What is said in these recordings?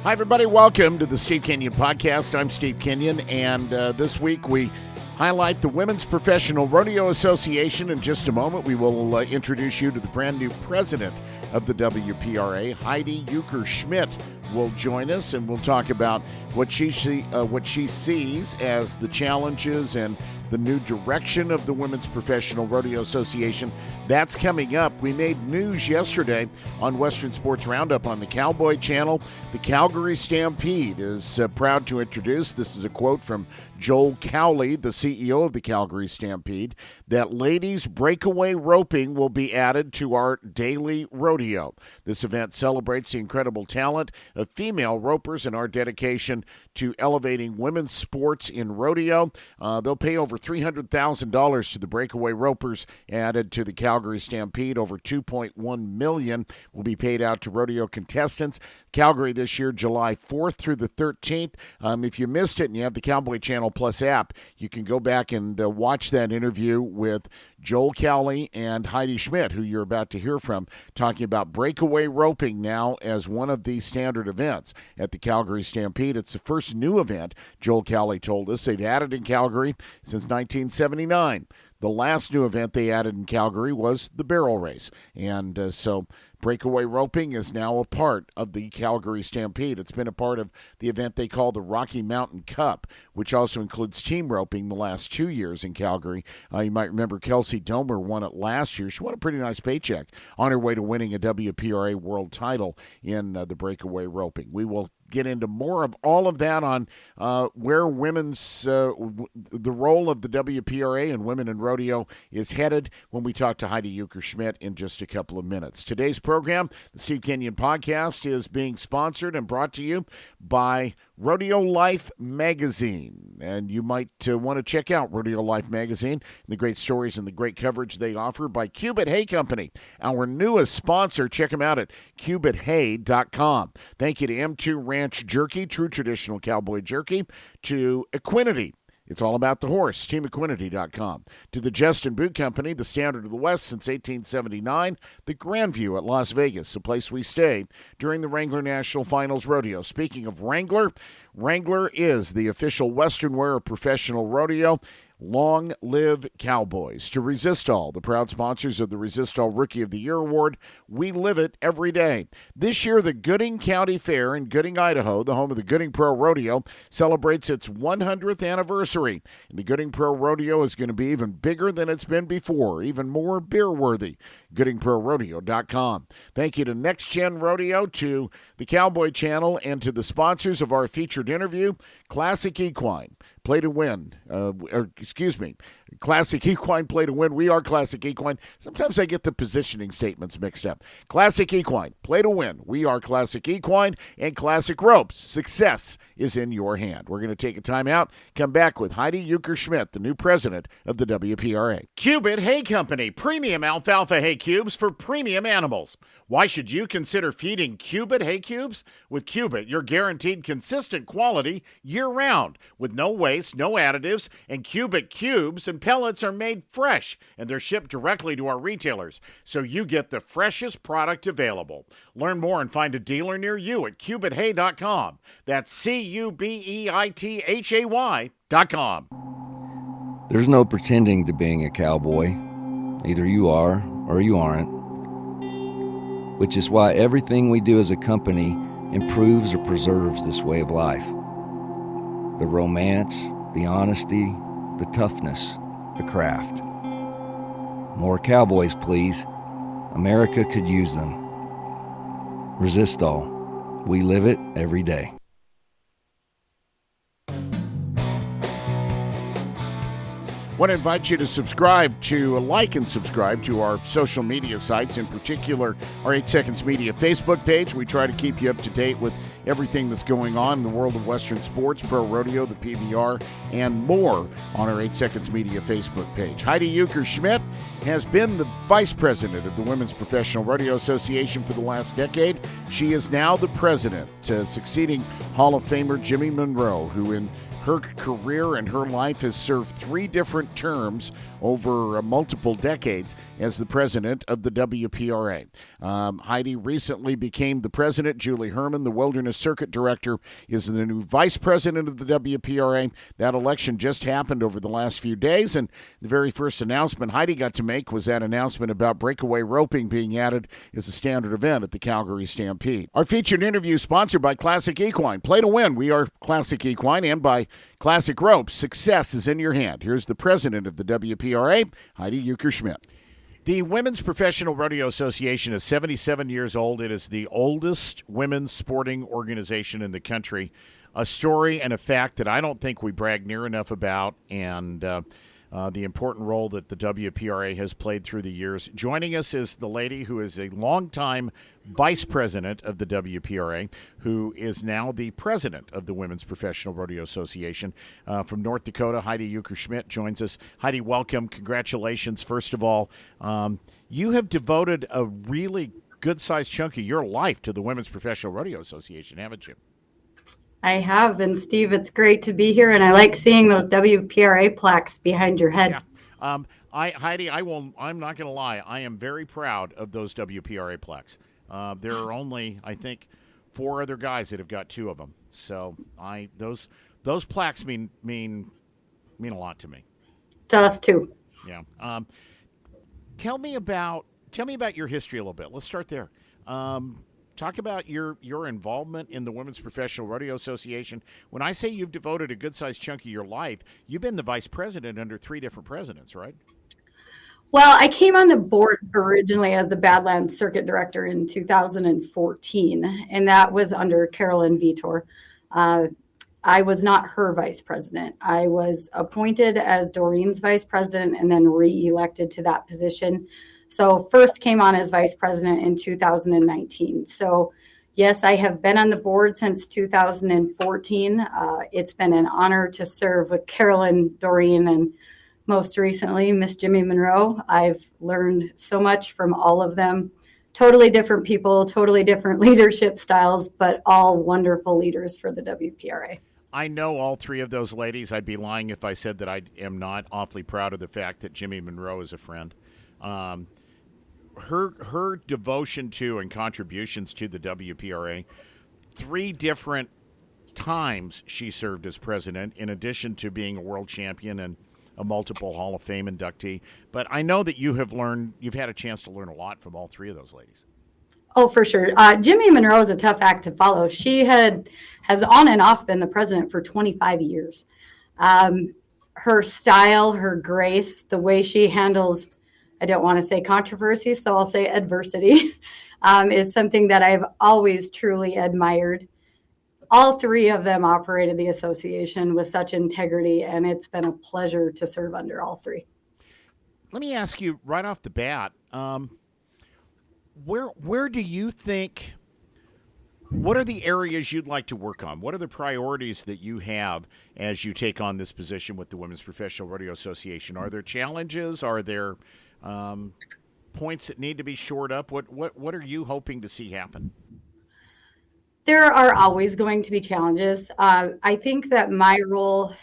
Hi, everybody. Welcome to the Steve Kenyon Podcast. I'm Steve Kenyon, and this week we highlight the Women's Professional Rodeo Association. In just a moment, we will introduce you to the brand new president of the WPRA, Heidi Schmidt, will join us, and we'll talk about what she sees as the challenges and the new direction of the Women's Professional Rodeo Association. That's coming up. We made news yesterday on Western Sports Roundup on the Cowboy Channel. The Calgary Stampede is proud to introduce, this is a quote from Joel Cowley, the CEO of the Calgary Stampede, that ladies breakaway roping will be added to our daily rodeo. This event celebrates the incredible talent of female ropers and our dedication to elevating women's sports in rodeo. They'll pay over $300,000 to the breakaway ropers added to the Calgary Stampede. Over $2.1 million will be paid out to rodeo contestants. Calgary this year, July 4th through the 13th. If you missed it and you have the Cowboy Channel Plus app, you can go back and watch that interview with Joel Cowley and Heidi Schmidt, who you're about to hear from, talking about breakaway roping now as one of the standard events at the Calgary Stampede. It's the first new event, Joel Cowley told us, they've added in Calgary since 1979. The last new event they added in Calgary was the barrel race. And so breakaway roping is now a part of the Calgary Stampede. It's been a part of the event they call the Rocky Mountain Cup, which also includes team roping the last 2 years in Calgary. You might remember Kelsey Domer won it last year. She won a pretty nice paycheck on her way to winning a WPRA world title in the breakaway roping. We will get into more of all of that on where women's the role of the WPRA and women in rodeo is headed when we talk to Heidi Schmidt in just a couple of minutes. Today's program, the Steve Kenyon Podcast, is being sponsored and brought to you by Rodeo Life Magazine. And you might want to check out Rodeo Life Magazine and the great stories and the great coverage they offer by Cubitt Hay Company, our newest sponsor. Check them out at CubittHay.com. Thank you to M2 Ranch Jerky, true traditional cowboy jerky, to Equinity. It's all about the horse, teamequinity.com. To the Justin Boot Company, the standard of the West since 1879. The Grandview at Las Vegas, the place we stay during the Wrangler National Finals Rodeo. Speaking of Wrangler, Wrangler is the official Western wear of professional rodeo. Long live Cowboys. To Resistol, the proud sponsors of the Resistol Rookie of the Year Award. We live it every day. This year, the Gooding County Fair in Gooding, Idaho, the home of the Gooding Pro Rodeo, celebrates its 100th anniversary. And the Gooding Pro Rodeo is going to be even bigger than it's been before, even more beer-worthy. GoodingProRodeo.com. Thank you to Next Gen Rodeo, to the Cowboy Channel, and to the sponsors of our featured interview, Classic Equine. Play to win. Classic Equine, play to win. We are Classic Equine. Sometimes I get the positioning statements mixed up. Classic Equine, play to win. We are Classic Equine and Classic Ropes. Success is in your hand. We're going to take a time out, come back with Heidi Schmidt, the new president of the WPRA. Cubitt Hay Company, premium alfalfa hay cubes for premium animals. Why should you consider feeding Cubitt hay cubes? With Cubitt, you're guaranteed consistent quality year-round with no waste, no additives, and Cubitt cubes and pellets are made fresh, and they're shipped directly to our retailers, so you get the freshest product available. Learn more and find a dealer near you at CubittHay.com. That's CubittHay.com. There's no pretending to being a cowboy. Either you are or you aren't. Which is why everything we do as a company improves or preserves this way of life. The romance, the honesty, the toughness, the craft. More cowboys, please. America could use them. Resistol. We live it every day. I want to invite you to like and subscribe to our social media sites, in particular our 8 Seconds Media Facebook page. We try to keep you up to date with everything that's going on in the world of Western sports, pro rodeo, the PBR, and more on our 8 Seconds Media Facebook page. Heidi Schmidt has been the vice president of the Women's Professional Rodeo Association for the last decade. She is now the president, succeeding Hall of Famer Jimmy Monroe, who in Her career and her life has served 3 different terms over multiple decades as the president of the WPRA. Heidi recently became the president. Julie Herman, the Wilderness Circuit Director, is the new vice president of the WPRA. That election just happened over the last few days, and the very first announcement Heidi got to make was that announcement about breakaway roping being added as a standard event at the Calgary Stampede. Our featured interview sponsored by Classic Equine. Play to win. We are Classic Equine, and by Classic Ropes. Success is in your hand. Here's the president of the WPRA, Heidi Schmidt. The Women's Professional Rodeo Association is 77 years old. It is the oldest women's sporting organization in the country. A story and a fact that I don't think we brag near enough about, and the important role that the WPRA has played through the years. Joining us is the lady who is a longtime vice president of the WPRA, who is now the president of the Women's Professional Rodeo Association. From North Dakota, Heidi Schmidt joins us. Heidi, welcome. Congratulations. First of all, you have devoted a really good-sized chunk of your life to the Women's Professional Rodeo Association, haven't you? I have, and Steve, it's great to be here, and I like seeing those WPRA plaques behind your head. Yeah. Heidi, I'm not going to lie. I am very proud of those WPRA plaques. There are only, I think, 4 other guys that have got 2 of them. So those plaques mean a lot to me. To us too. Yeah. Tell me about your history a little bit. Let's start there. Talk about your involvement in the Women's Professional Rodeo Association. When I say you've devoted a good-sized chunk of your life, you've been the vice president under 3 different presidents, right? Well, I came on the board originally as the Badlands Circuit Director in 2014, and that was under Carolyn Vitor. I was not her vice president. I was appointed as Doreen's vice president and then re-elected to that position. So first came on as vice president in 2019. So yes, I have been on the board since 2014. It's been an honor to serve with Carolyn, Doreen, and most recently, Miss Jimmy Monroe. I've learned so much from all of them. Totally different people, totally different leadership styles, but all wonderful leaders for the WPRA. I know all 3 of those ladies. I'd be lying if I said that I am not awfully proud of the fact that Jimmy Monroe is a friend. Her devotion to and contributions to the WPRA, 3 different times she served as president, in addition to being a world champion and a multiple Hall of Fame inductee. But I know that you've had a chance to learn a lot from all 3 of those ladies. Oh, for sure. Jimmy Monroe is a tough act to follow. She has on and off been the president for 25 years. Her style, her grace, the way she handles, I don't want to say controversy, so I'll say adversity, is something that I've always truly admired. All 3 of them operated the association with such integrity, and it's been a pleasure to serve under all 3. Let me ask you right off the bat, where do you think, what are the areas you'd like to work on? What are the priorities that you have as you take on this position with the Women's Professional Rodeo Association? Are there challenges? Are there points that need to be shored up? What are you hoping to see happen? There are always going to be challenges. I think that my role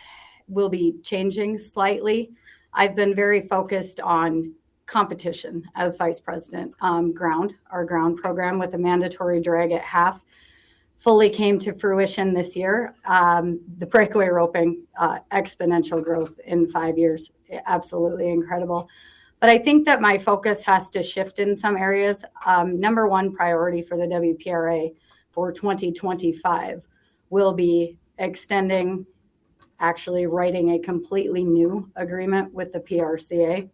will be changing slightly. I've been very focused on competition as vice president. Our ground program with a mandatory drag at half fully came to fruition this year. The breakaway roping, exponential growth in 5 years, absolutely incredible. But I think that my focus has to shift in some areas. Number 1 priority for the WPRA for 2025 will be extending, actually writing a completely new agreement with the PRCA,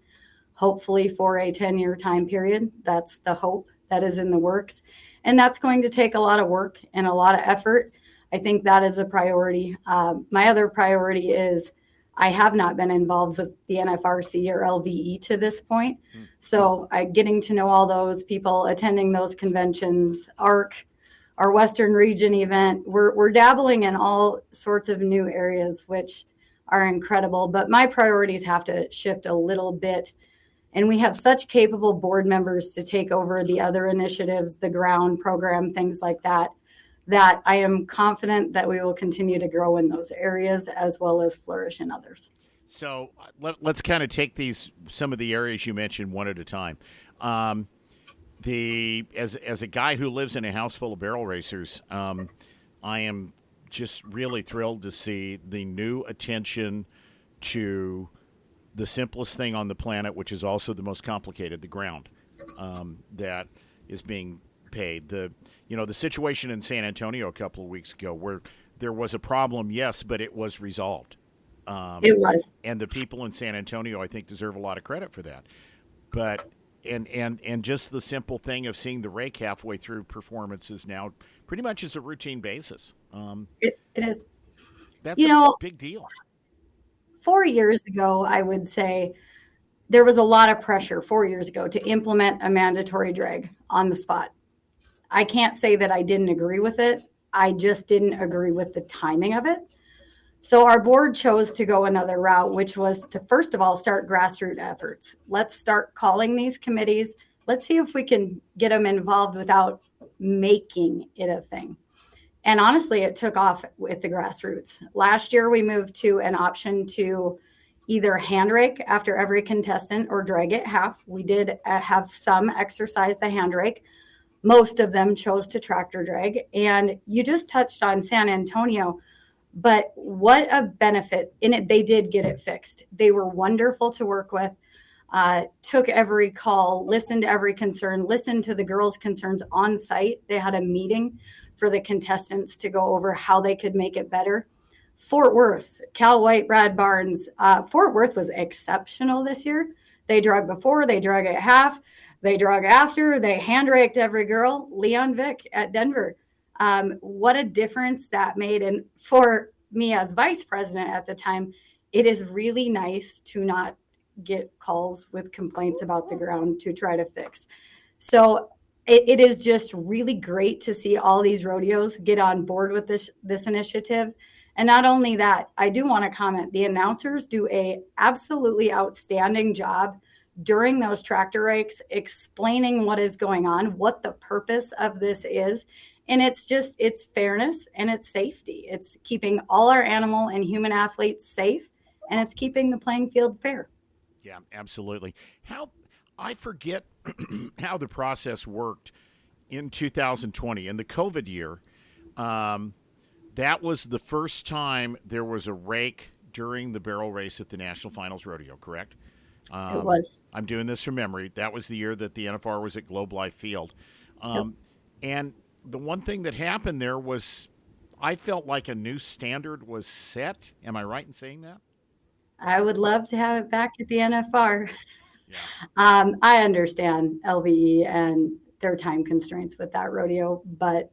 hopefully for a 10-year time period. That's the hope that is in the works. And that's going to take a lot of work and a lot of effort. I think that is a priority. My other priority is I have not been involved with the NFRC or LVE to this point. So getting to know all those people, attending those conventions, ARC, our Western Region event, we're dabbling in all sorts of new areas, which are incredible. But my priorities have to shift a little bit. And we have such capable board members to take over the other initiatives, the ground program, things like that that I am confident that we will continue to grow in those areas as well as flourish in others. So let's kind of take some of the areas you mentioned one at a time. As a guy who lives in a house full of barrel racers, I am just really thrilled to see the new attention to the simplest thing on the planet, which is also the most complicated, the ground, that is being paid. The situation in San Antonio a couple of weeks ago where there was a problem, yes, but it was resolved. It was. And the people in San Antonio, I think, deserve a lot of credit for that. But and just the simple thing of seeing the rake halfway through performances now pretty much is a routine basis. It is. That's a big deal. 4 years ago, I would say there was a lot of pressure 4 years ago to implement a mandatory drag on the spot. I can't say that I didn't agree with it. I just didn't agree with the timing of it. So our board chose to go another route, which was to, first of all, start grassroots efforts. Let's start calling these committees. Let's see if we can get them involved without making it a thing. And honestly, it took off with the grassroots. Last year, we moved to an option to either hand rake after every contestant or drag it half. We did have some exercise the hand rake. Most of them chose to tractor drag. And you just touched on San Antonio. But what a benefit in it. They did get it fixed. They were wonderful to work with, took every call, listened to every concern, listened to the girls' concerns on site. They had a meeting for the contestants to go over how they could make it better. Fort Worth, Cal White, Brad Barnes, Fort Worth was exceptional this year. They drug before, they drug at half, they drug after, they hand raked every girl. Leon Vick at Denver. What a difference that made. And for me as vice president at the time, it is really nice to not get calls with complaints about the ground to try to fix. So it is just really great to see all these rodeos get on board with this initiative. And not only that, I do want to comment, the announcers do a absolutely outstanding job during those tractor rakes, explaining what is going on, what the purpose of this is. And it's fairness and it's safety. It's keeping all our animal and human athletes safe, and it's keeping the playing field fair. Yeah, absolutely. I forget how the process worked in 2020, in the COVID year. That was the first time there was a rake during the barrel race at the National Finals Rodeo, correct? It was. I'm doing this from memory. That was the year that the NFR was at Globe Life Field. And the one thing that happened there was I felt like a new standard was set. Am I right in saying that? I would love to have it back at the NFR. Yeah. I understand LVE and their time constraints with that rodeo, but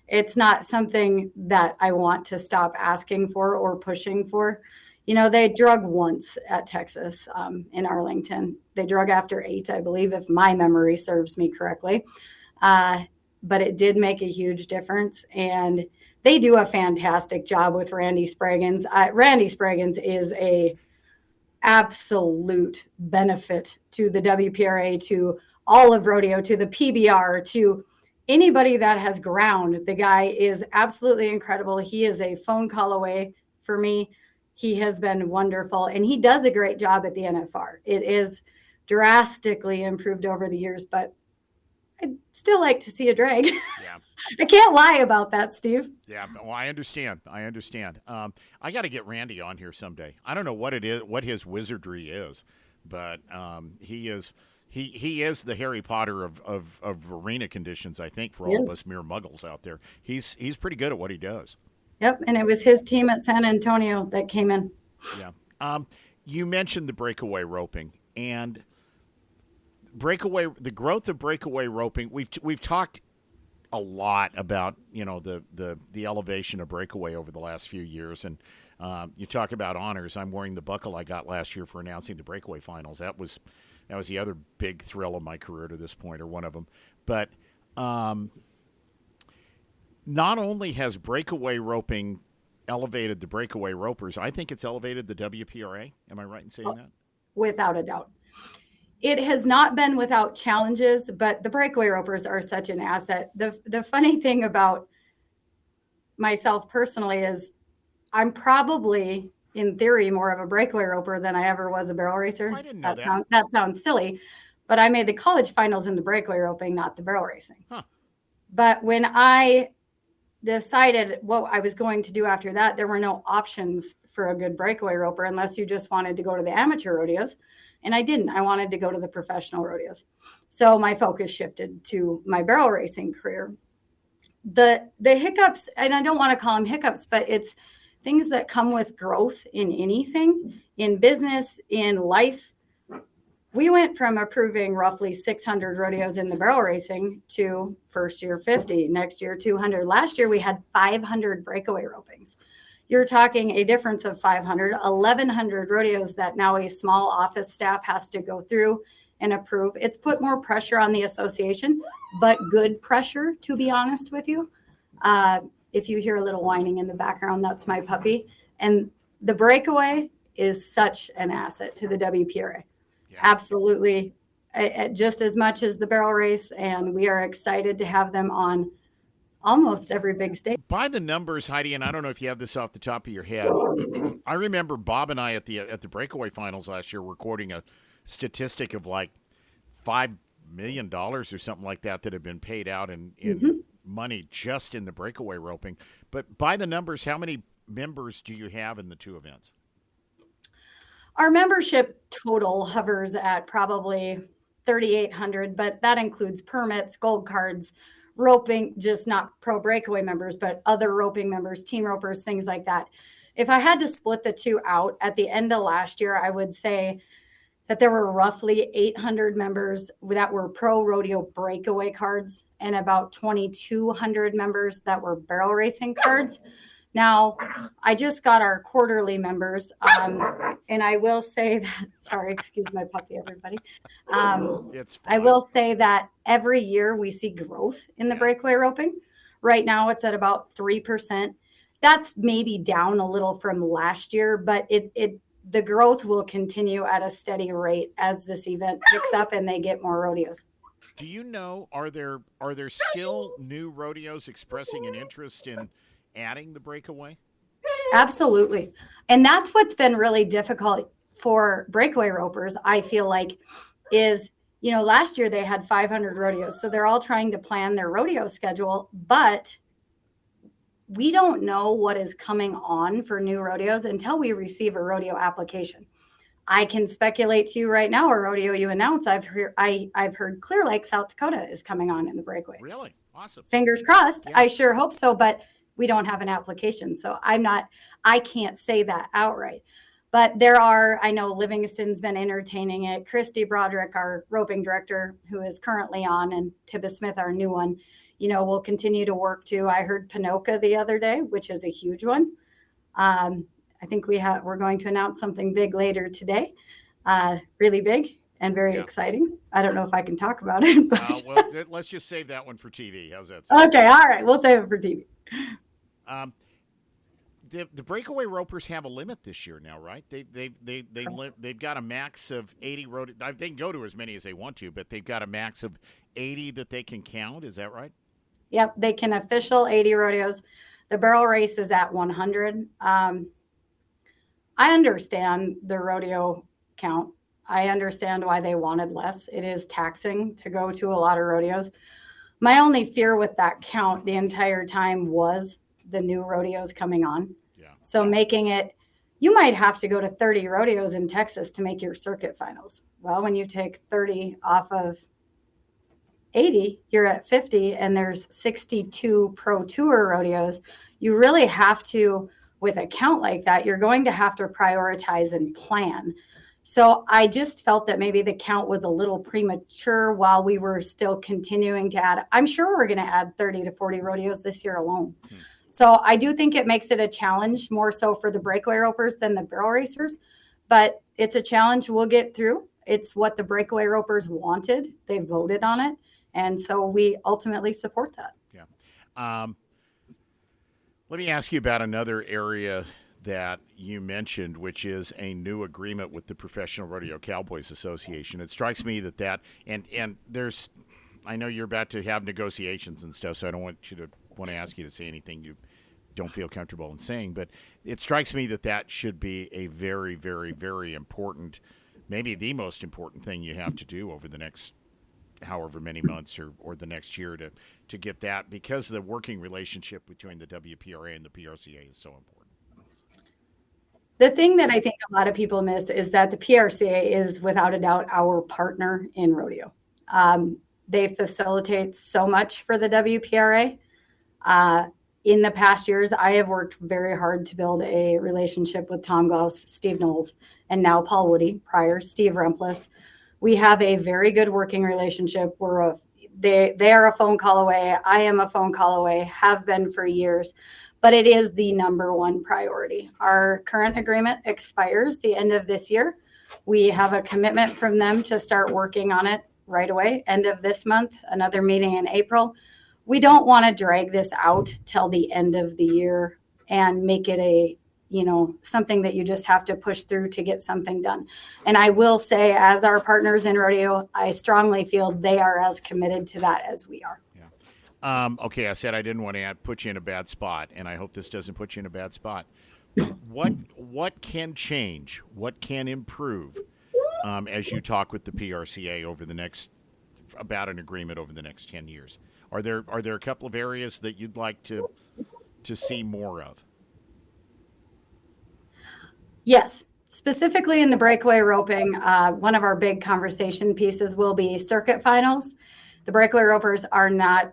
it's not something that I want to stop asking for or pushing for. They drug once at Texas in Arlington. They drug after 8, I believe, if my memory serves me correctly. But it did make a huge difference. And they do a fantastic job with Randy Spraggins. Randy Spraggins is a absolute benefit to the WPRA, to all of rodeo, to the PBR, to anybody that has ground. The guy is absolutely incredible. He is a phone call away for me. He has been wonderful, and he does a great job at the NFR. It is drastically improved over the years, but I'd still like to see a drag. Yeah. I can't lie about that, Steve. Yeah, well, I understand. I got to get Randy on here someday. I don't know what it is, what his wizardry is, but he is the Harry Potter of arena conditions, I think, for all of us mere muggles out there. He's pretty good at what he does. Yep, and it was his team at San Antonio that came in. Yeah. You mentioned the breakaway roping and the growth of breakaway roping. We've talked a lot about the elevation of breakaway over the last few years, and you talk about honors. I'm wearing the buckle I got last year for announcing the breakaway finals. That was the other big thrill of my career to this point, or one of them. But not only has breakaway roping elevated the breakaway ropers, I think it's elevated the WPRA. Am I right in saying that? Without a doubt. It has not been without challenges, but the breakaway ropers are such an asset. The funny thing about myself personally is I'm probably, in theory, more of a breakaway roper than I ever was a barrel racer. I didn't know that. That sounds silly, but I made the college finals in the breakaway roping, not the barrel racing. Huh. But when I decided what I was going to do after that, there were no options for a good breakaway roper unless you just wanted to go to the amateur rodeos. And I didn't. I wanted to go to the professional rodeos. So my focus shifted to my barrel racing career. The hiccups, and I don't want to call them hiccups, but it's things that come with growth in anything, in business, in life. We went from approving roughly 600 rodeos in the barrel racing to first year 50, next year 200. Last year we had 500 breakaway ropings. You're talking a difference of 500, 1,100 rodeos that now a small office staff has to go through and approve. It's put more pressure on the association, but good pressure, to be honest with you. If you hear a little whining in the background, that's my puppy. And the breakaway is such an asset to the WPRA. Yeah. Absolutely, just as much as the barrel race, and we are excited to have them on almost every big stage. By the numbers, Heidi, and I don't know if you have this off the top of your head, I remember Bob and I at the breakaway finals last year recording a statistic of like $5 million or something like that had been paid out in money just in the breakaway roping. But by the numbers, how many members do you have in the two events? Our membership total hovers at probably 3,800, but that includes permits, gold cards, roping, just not pro breakaway members, but other roping members, team ropers, things like that. If I had to split the two out at the end of last year, I would say that there were roughly 800 members that were pro rodeo breakaway cards and about 2,200 members that were barrel racing cards. Now, I just got our quarterly members, and I will say that, sorry, excuse my puppy, everybody. I will say that every year we see growth in the breakaway roping. Right now it's at about 3%. That's maybe down a little from last year, but the growth will continue at a steady rate as this event picks up and they get more rodeos. Do you know, are there still new rodeos expressing an interest in adding the breakaway? Absolutely. And that's what's been really difficult for breakaway ropers, I feel like, is, last year they had 500 rodeos. So they're all trying to plan their rodeo schedule, but we don't know what is coming on for new rodeos until we receive a rodeo application. I can speculate to you right now, a rodeo you announce, I've heard Clear Lake, South Dakota is coming on in the breakaway. Really? Awesome. Fingers crossed. Yeah. I sure hope so, but we don't have an application. So I can't say that outright. But I know Livingston's been entertaining it. Christy Broderick, our roping director, who is currently on, and Tibba Smith, our new one, will continue to work too. I heard Pinoca the other day, which is a huge one. I think we're going to announce something big later today, really big and very exciting. I don't know if I can talk about it. But well, let's just save that one for TV. How's that sound? Okay, all right. We'll save it for TV. The breakaway ropers have a limit this year now, right? They've got a max of 80 rodeos. They can go to as many as they want to, but they've got a max of 80 that they can count. Is that right? Yep, they can official 80 rodeos. The barrel race is at 100. I understand the rodeo count. I understand why they wanted less. It is taxing to go to a lot of rodeos. My only fear with that count the entire time was the new rodeos coming on. Yeah. So making it, you might have to go to 30 rodeos in Texas to make your circuit finals. Well, when you take 30 off of 80, you're at 50, and there's 62 pro tour rodeos. You really have to, with a count like that, you're going to have to prioritize and plan. So I just felt that maybe the count was a little premature while we were still continuing to add. I'm sure we're going to add 30 to 40 rodeos this year alone. So I do think it makes it a challenge more so for the breakaway ropers than the barrel racers, but it's a challenge we'll get through. It's what the breakaway ropers wanted. They voted on it. And so we ultimately support that. Yeah. Let me ask you about another area that you mentioned, which is a new agreement with the Professional Rodeo Cowboys Association. It strikes me that and there's, I know you're about to have negotiations and stuff, so I don't want to ask you to say anything you don't feel comfortable in saying, but it strikes me that should be a very, very, very important, maybe the most important thing you have to do over the next however many months or the next year to get that, because the working relationship between the WPRA and the PRCA is so important. The thing that I think a lot of people miss is that the PRCA is without a doubt our partner in rodeo. They facilitate so much for the WPRA. In the past years, I have worked very hard to build a relationship with Tom Gauss, Steve Knowles, and now Paul Woody, prior Steve Remplis. We have a very good working relationship. They are a phone call away. I am a phone call away, have been for years, but it is the number one priority. Our current agreement expires the end of this year. We have a commitment from them to start working on it right away, end of this month, another meeting in April. We don't want to drag this out till the end of the year and make it something that you just have to push through to get something done. And I will say, as our partners in rodeo, I strongly feel they are as committed to that as we are. Yeah. Okay, I said I didn't want to put you in a bad spot, and I hope this doesn't put you in a bad spot. What can change? What can improve as you talk with the PRCA about an agreement over the next 10 years? Are there a couple of areas that you'd like to see more of? Yes, specifically in the breakaway roping, one of our big conversation pieces will be circuit finals. The breakaway ropers are not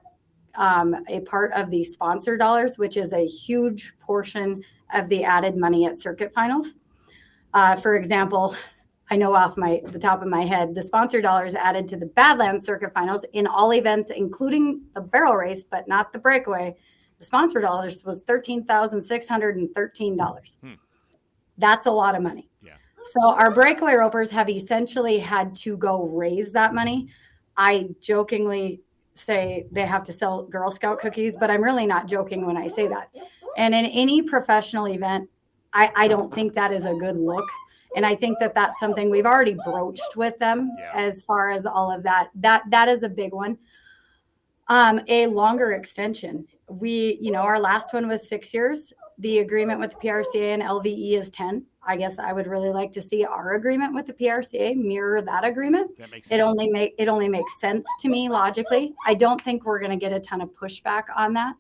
a part of the sponsor dollars, which is a huge portion of the added money at circuit finals. For example, I know off the top of my head, the sponsor dollars added to the Badlands circuit finals in all events, including the barrel race, but not the breakaway. The sponsor dollars was $13,613. That's a lot of money. Yeah. So our breakaway ropers have essentially had to go raise that money. I jokingly say they have to sell Girl Scout cookies, but I'm really not joking when I say that. And in any professional event, I don't think that is a good look. And I think that that's something we've already broached with them as far as all of that. That is a big one. A longer extension. Our last one was 6 years. The agreement with the PRCA and LVE is 10. I guess I would really like to see our agreement with the PRCA mirror that agreement. That makes sense. It only makes sense to me logically. I don't think we're going to get a ton of pushback on that.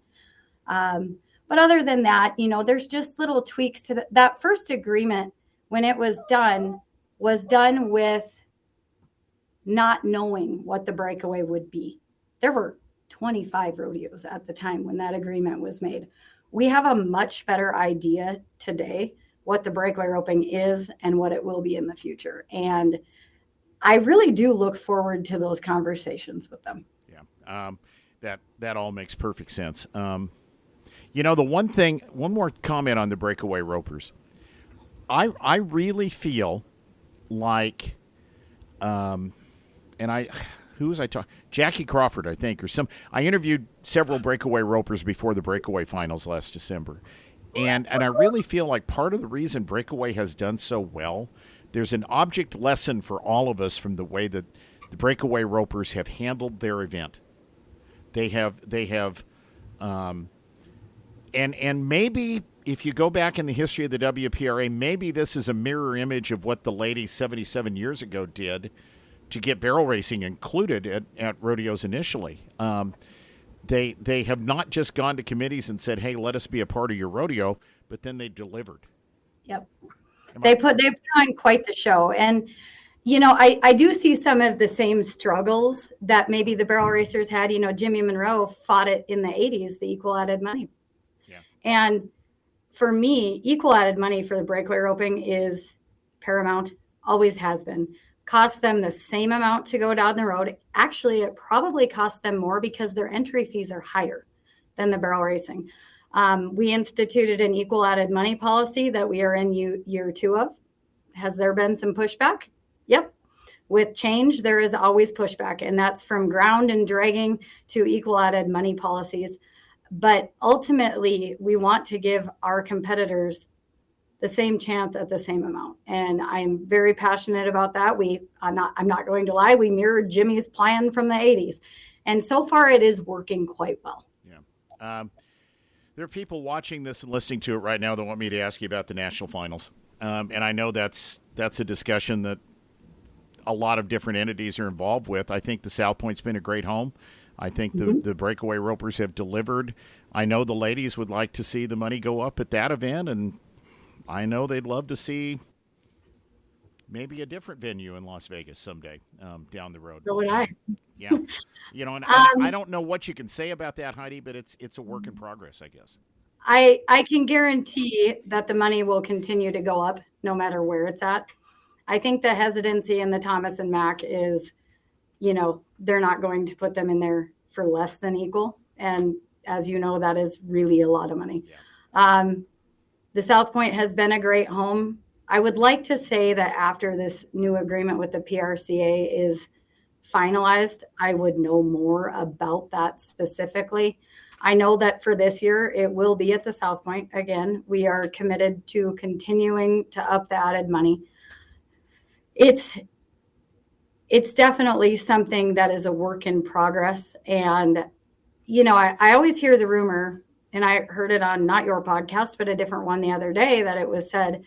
But other than that, there's just little tweaks to that first agreement. When it was done with not knowing what the breakaway would be. There were 25 rodeos at the time when that agreement was made. We have a much better idea today what the breakaway roping is and what it will be in the future. And I really do look forward to those conversations with them. Yeah, that all makes perfect sense. The one more comment on the breakaway ropers. I really feel like, who was I talking? Jackie Crawford, I think, I interviewed several breakaway ropers before the breakaway finals last December. And I really feel like part of the reason breakaway has done so well, there's an object lesson for all of us from the way that the breakaway ropers have handled their event. They have, and maybe if you go back in the history of the WPRA, maybe this is a mirror image of what the ladies 77 years ago did to get barrel racing included at rodeos initially. They have not just gone to committees and said, hey, let us be a part of your rodeo, but then they delivered. Yep. They put on quite the show. And, I do see some of the same struggles that maybe the barrel racers had. Jimmy Monroe fought it in the 80s, the equal added money. Yeah. And for me, equal added money for the breakaway roping is paramount, always has been. Costs them the same amount to go down the road. Actually, it probably costs them more because their entry fees are higher than the barrel racing. We instituted an equal added money policy that we are in year 2 of. Has there been some pushback? Yep. With change, there is always pushback, and that's from ground and dragging to equal added money policies. But ultimately, we want to give our competitors the same chance at the same amount. And I'm very passionate about that. I'm not going to lie, we mirrored Jimmy's plan from the 80s. And so far it is working quite well. Yeah. There are people watching this and listening to it right now that want me to ask you about the national finals. And I know that's a discussion that a lot of different entities are involved with. I think the South Point's been a great home. I think the breakaway ropers have delivered. I know the ladies would like to see the money go up at that event, and I know they'd love to see maybe a different venue in Las Vegas someday down the road. So would I. Yeah. And I don't know what you can say about that, Heidi, but it's a work in progress, I guess. I can guarantee that the money will continue to go up no matter where it's at. I think the hesitancy in the Thomas and Mack is, they're not going to put them in there for less than equal. And as you know, that is really a lot of money. Yeah. The South Point has been a great home. I would like to say that after this new agreement with the PRCA is finalized, I would know more about that specifically. I know that for this year, it will be at the South Point. Again, we are committed to continuing to up the added money. It's definitely something that is a work in progress. And, I always hear the rumor, and I heard it on not your podcast, but a different one the other day, that it was said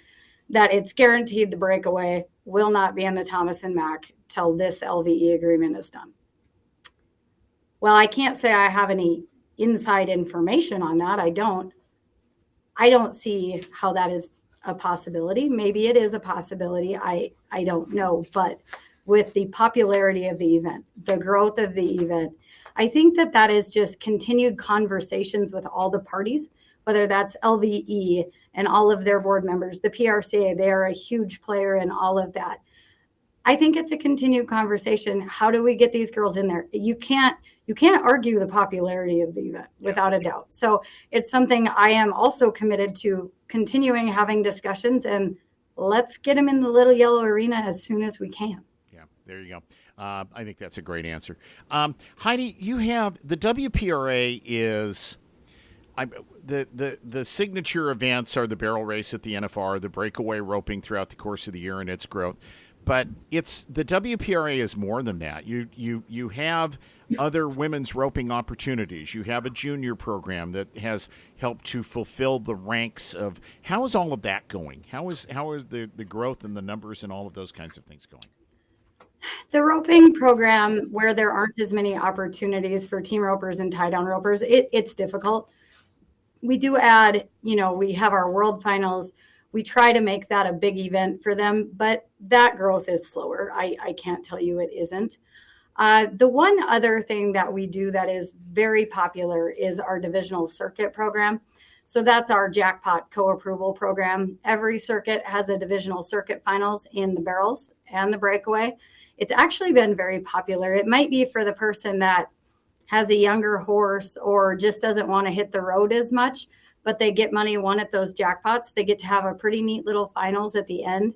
that it's guaranteed the breakaway will not be in the Thomas and Mack till this LVE agreement is done. Well, I can't say I have any inside information on that. I don't see how that is a possibility. Maybe it is a possibility. I don't know. But with the popularity of the event, the growth of the event, I think that is just continued conversations with all the parties, whether that's LVE and all of their board members, the PRCA, they are a huge player in all of that. I think it's a continued conversation. How do we get these girls in there? You can't argue the popularity of the event without a doubt. So it's something I am also committed to continuing having discussions, and let's get them in the little yellow arena as soon as we can. Yeah, there you go. I think that's a great answer. Heidi, you have the WPRA is the signature events are the barrel race at the NFR, the breakaway roping throughout the course of the year and its growth. But it's the WPRA is more than that. You have other women's roping opportunities. You have a junior program that has helped to fulfill the ranks of. How is all of that going? How is the growth and the numbers and all of those kinds of things going? The roping program, where there aren't as many opportunities for team ropers and tie-down ropers, it's difficult. We do add, we have our world finals. We try to make that a big event for them, but that growth is slower. I can't tell you it isn't. The one other thing that we do that is very popular is our divisional circuit program. So that's our jackpot co-approval program. Every circuit has a divisional circuit finals in the barrels and the breakaway. It's actually been very popular. It might be for the person that has a younger horse or just doesn't want to hit the road as much, but they get money won at those jackpots. They get to have a pretty neat little finals at the end.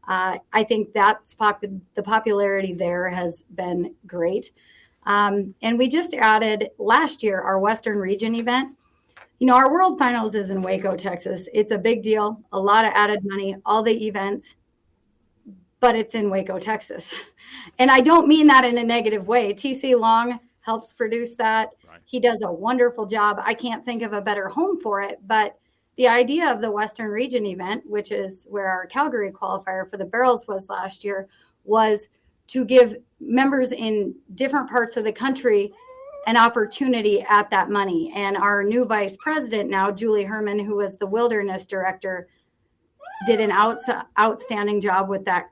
I think that's the popularity there has been great. And we just added last year our Western Region event. Our World Finals is in Waco, Texas. It's a big deal, a lot of added money, all the events, but it's in Waco, Texas. And I don't mean that in a negative way. TC Long helps produce that. Right. He does a wonderful job. I can't think of a better home for it, but the idea of the Western Region event, which is where our Calgary qualifier for the barrels was last year, was to give members in different parts of the country an opportunity at that money. And our new vice president now, Julie Herman, who was the wilderness director, did an outstanding job with that,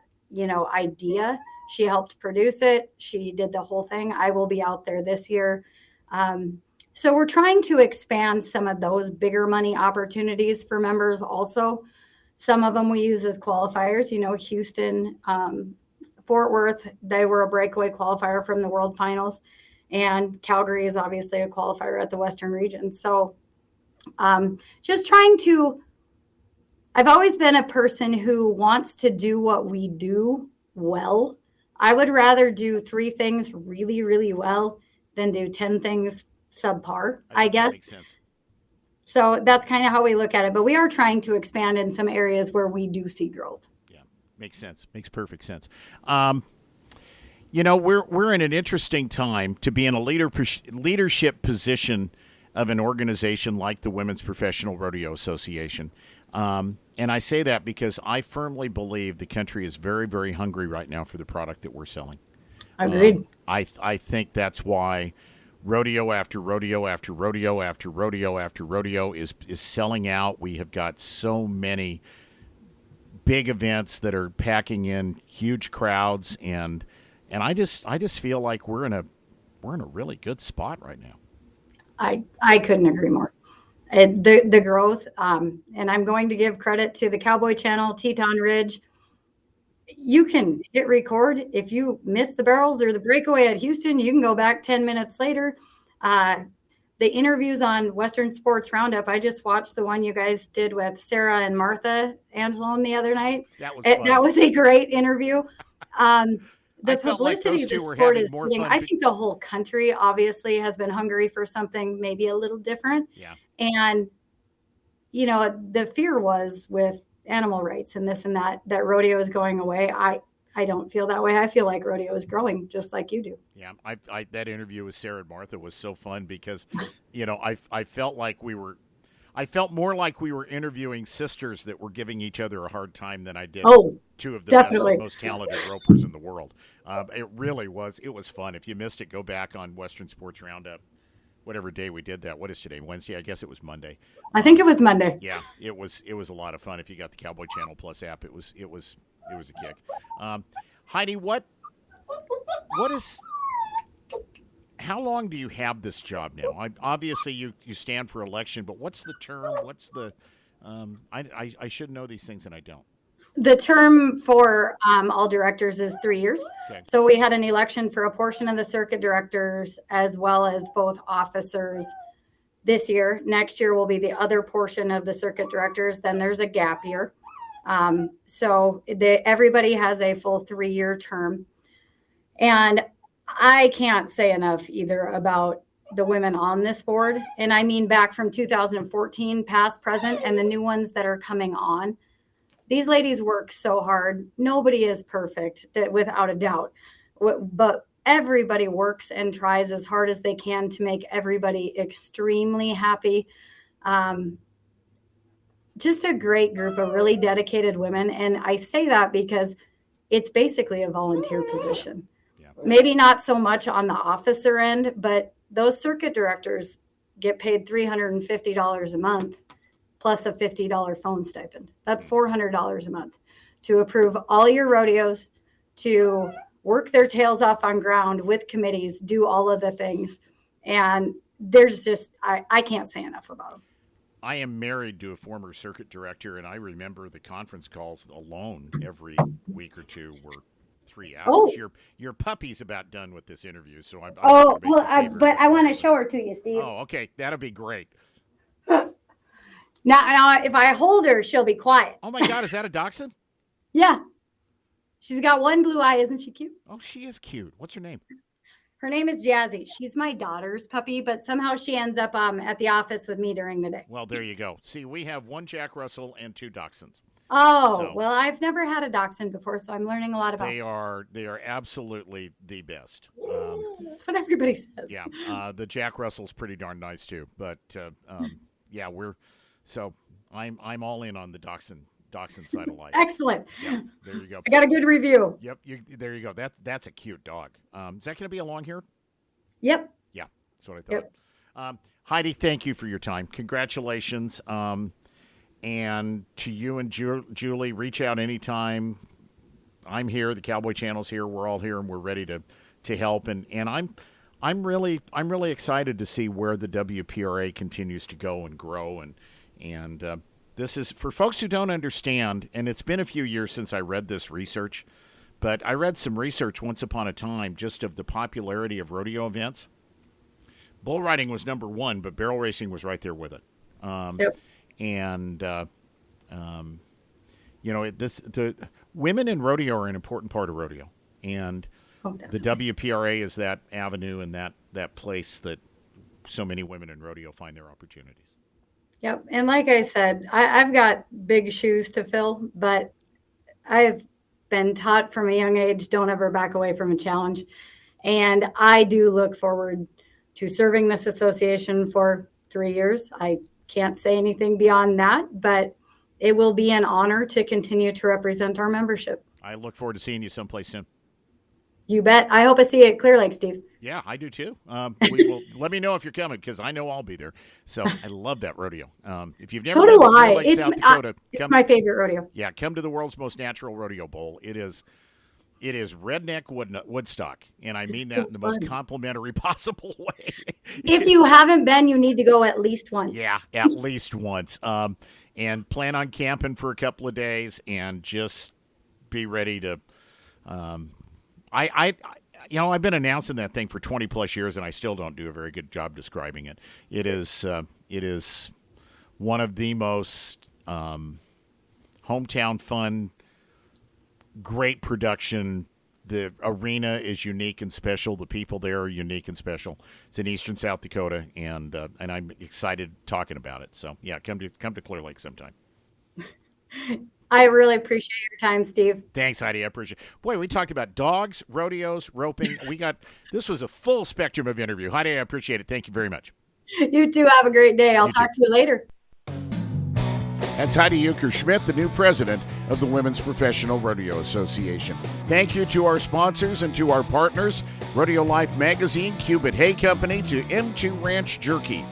idea. She helped produce it. She did the whole thing. I will be out there this year. So we're trying to expand some of those bigger money opportunities for members also. Some of them we use as qualifiers, Houston, Fort Worth, they were a breakaway qualifier from the World Finals. And Calgary is obviously a qualifier at the Western Region. So just trying to, I've always been a person who wants to do what we do well. I would rather do 3 things really, really well than do 10 things subpar, I guess. Makes sense. So that's kind of how we look at it. But we are trying to expand in some areas where we do see growth. Yeah, makes sense. Makes perfect sense. We're in an interesting time to be in a leadership position of an organization like the Women's Professional Rodeo Association. And I say that because I firmly believe the country is very, very hungry right now for the product that we're selling. Agreed. I think that's why rodeo after rodeo after rodeo after rodeo after rodeo is selling out. We have got so many big events that are packing in huge crowds, and I just feel like we're in a really good spot right now. I couldn't agree more. The growth, and I'm going to give credit to the Cowboy Channel, Teton Ridge. You can hit record. If you miss the barrels or the breakaway at Houston, you can go back 10 minutes later. The interviews on Western Sports Roundup, I just watched the one you guys did with Sarah and Martha Angelone the other night. That was a great interview. The publicity of the sport is getting, I think the whole country obviously has been hungry for something maybe a little different. Yeah. And, the fear was with animal rights and this and that rodeo is going away. I don't feel that way. I feel like rodeo is growing just like you do. Yeah. I that interview with Sarah and Martha was so fun because, I felt like I felt more like we were interviewing sisters that were giving each other a hard time than I did two of the best, most talented ropers in the world. It really was. It was fun. If you missed it, go back on Western Sports Roundup, whatever day we did that. What is today? Wednesday? I guess it was Monday. I think it was Monday. Yeah, it was a lot of fun. If you got the Cowboy Channel Plus app, it was a kick. Heidi, how long do you have this job now? Obviously, you stand for election, but what's the term? What's the I should know these things, and I don't. The term for all directors is 3 years. Okay. So we had an election for a portion of the circuit directors as well as both officers this year. Next year will be the other portion of the circuit directors. Then there's a gap year. So everybody has a full 3-year term. And I can't say enough either about the women on this board. And I mean back from 2014, past, present, and the new ones that are coming on. These ladies work so hard. Nobody is perfect, without a doubt. But everybody works and tries as hard as they can to make everybody extremely happy. Just a great group of really dedicated women. And I say that because it's basically a volunteer position. Maybe not so much on the officer end, but those circuit directors get paid $350 a month plus a $50 phone stipend. That's $400 a month to approve all your rodeos, to work their tails off on ground with committees, do all of the things. And there's just, I can't say enough about them. I am married to a former circuit director, and I remember the conference calls alone every week or two were 3 hours. Oh. Your puppy's about done with this interview, so I'm but I want to show her to you, Steve. Oh, okay, that'll be great. Now, if I hold her, she'll be quiet. Oh my God, is that a dachshund? Yeah. She's got one blue eye. Isn't she cute? Oh, she is cute. What's her name? Her name is Jazzy. She's my daughter's puppy, but somehow she ends up at the office with me during the day. Well, there you go. See, we have one Jack Russell and 2 dachshunds. Oh, well, I've never had a dachshund before, so I'm learning a lot about them. They are absolutely the best. That's what everybody says. Yeah, the Jack Russell's pretty darn nice too. But yeah, I'm all in on the dachshund side of life. Excellent. Yeah, there you go. I got a good review. Yep, there you go. That's a cute dog. Is that going to be a long hair? Yep. Yeah, that's what I thought. Yep. Heidi, thank you for your time. Congratulations. And to you and Julie, reach out anytime. I'm here. The Cowboy Channel's here. We're all here, and we're ready to help. And I'm really excited to see where the WPRA continues to go and grow. And this is for folks who don't understand. And it's been a few years since I read this research, but I read some research once upon a time just of the popularity of rodeo events. Bull riding was number 1, but barrel racing was right there with it. Yep. And, the women in rodeo are an important part of rodeo. And the WPRA is that avenue and that place that so many women in rodeo find their opportunities. Yep. And like I said, I've got big shoes to fill, but I've been taught from a young age, don't ever back away from a challenge. And I do look forward to serving this association for 3 years. I can't say anything beyond that, but it will be an honor to continue to represent our membership. I look forward to seeing you someplace soon. You bet. I hope I see you at Clear Lake, Steve. Yeah, I do too. We will. Let me know if you're coming, because I know I'll be there. So I love that rodeo. If you've never So been do to Clear I. Lake, South Dakota, It's my favorite rodeo. Yeah, come to the world's most natural rodeo bowl. It is redneck Woodstock, and I mean that in the most complimentary possible way. If you haven't been, you need to go at least once. Yeah, at least once. And plan on camping for a couple of days, and just be ready to. I've been announcing that thing for 20 plus years, and I still don't do a very good job describing it. It is one of the most hometown fun, great production. The arena is unique and special. The people there are unique and special. It's in eastern South Dakota, and I'm excited talking about it. So yeah, come to Clear Lake sometime. I really appreciate your time, Steve. Thanks, Heidi. I appreciate it. Boy, we talked about dogs, rodeos, roping. This was a full spectrum of interview. Heidi, I appreciate it. Thank you very much. You too. Have a great day. I'll talk to you later. That's Heidi Schmidt, the new president of the Women's Professional Rodeo Association. Thank you to our sponsors and to our partners, Rodeo Life Magazine, Cubit Hay Company, to M2 Ranch Jerky.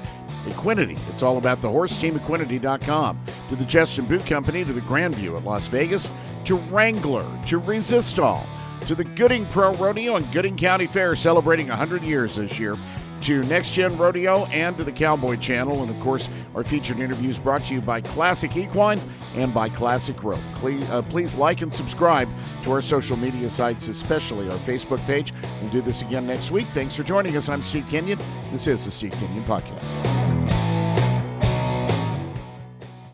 Equinity, it's all about the horse team, equinity.com. To the Justin Boot Company, to the Grandview at Las Vegas, to Wrangler, to Resistol, to the Gooding Pro Rodeo and Gooding County Fair celebrating 100 years this year, to Next Gen Rodeo, and to the Cowboy Channel. And, of course, our featured interviews brought to you by Classic Equine and by Classic Rope. Please like and subscribe to our social media sites, especially our Facebook page. We'll do this again next week. Thanks for joining us. I'm Steve Kenyon. This is the Steve Kenyon Podcast.